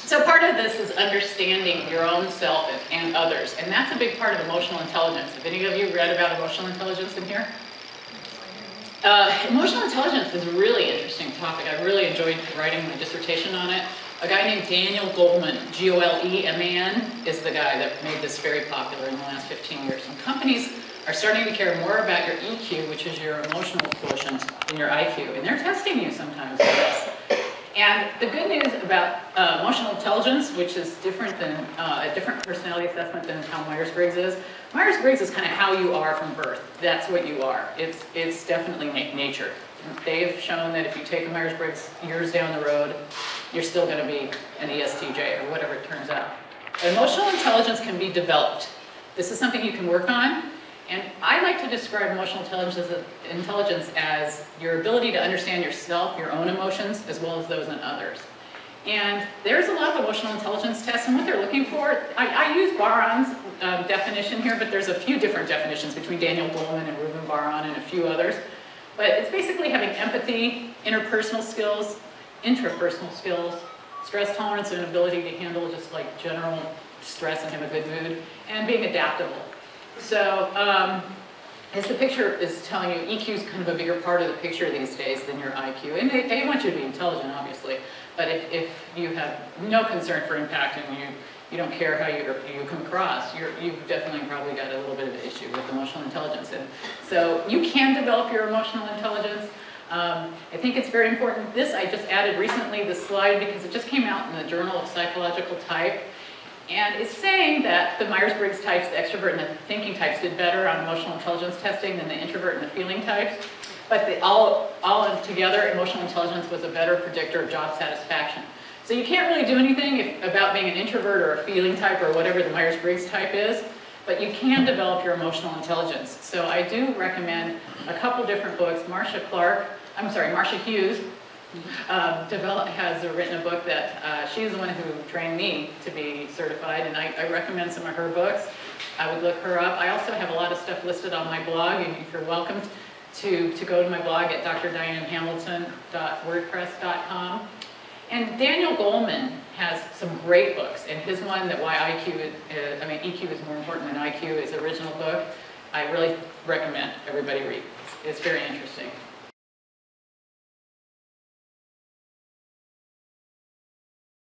So part of this is understanding your own self and others, and that's a big part of emotional intelligence. Have any of you read about emotional intelligence in here? Emotional intelligence is a really interesting topic. I really enjoyed writing my dissertation on it. A guy named Daniel Goleman, G-O-L-E-M-A-N, is the guy that made this very popular in the last 15 years. And companies are starting to care more about your EQ, which is your emotional quotient, than your IQ. And they're testing you sometimes for this. And the good news about emotional intelligence, which is different than a different personality assessment than how Myers-Briggs is. Myers-Briggs is kind of how you are from birth. That's what you are. It's definitely nature. They've shown that if you take a Myers-Briggs years down the road, you're still going to be an ESTJ or whatever it turns out. Emotional intelligence can be developed. This is something you can work on. And I like to describe emotional intelligence as your ability to understand yourself, your own emotions, as well as those in others. And there's a lot of emotional intelligence tests, and what they're looking for, I use Baron's definition here, but there's a few different definitions between Daniel Goleman and Reuben Baron and a few others. But it's basically having empathy, interpersonal skills, intrapersonal skills, stress tolerance and ability to handle just like general stress and have a good mood, and being adaptable. So, as the picture is telling you, EQ is kind of a bigger part of the picture these days than your IQ. And they want you to be intelligent, obviously. But if you have no concern for impact and you don't care how you come across, you've definitely probably got a little bit of an issue with emotional intelligence. And so you can develop your emotional intelligence. I think it's very important. I just added recently this slide because it just came out in the Journal of Psychological Type. And it's saying that the Myers-Briggs types, the extrovert and the thinking types, did better on emotional intelligence testing than the introvert and the feeling types. But all together, emotional intelligence was a better predictor of job satisfaction. So you can't really do anything about being an introvert or a feeling type or whatever the Myers-Briggs type is, but you can develop your emotional intelligence. So I do recommend a couple different books. Marcia Hughes has written a book that she's the one who trained me to be certified, and I recommend some of her books. I would look her up. I also have a lot of stuff listed on my blog, and if you're welcome to go to my blog at drdianehamilton.wordpress.com. And Daniel Goleman has some great books, and his one that why EQ is more important than IQ, his original book, I really recommend everybody read. It's very interesting.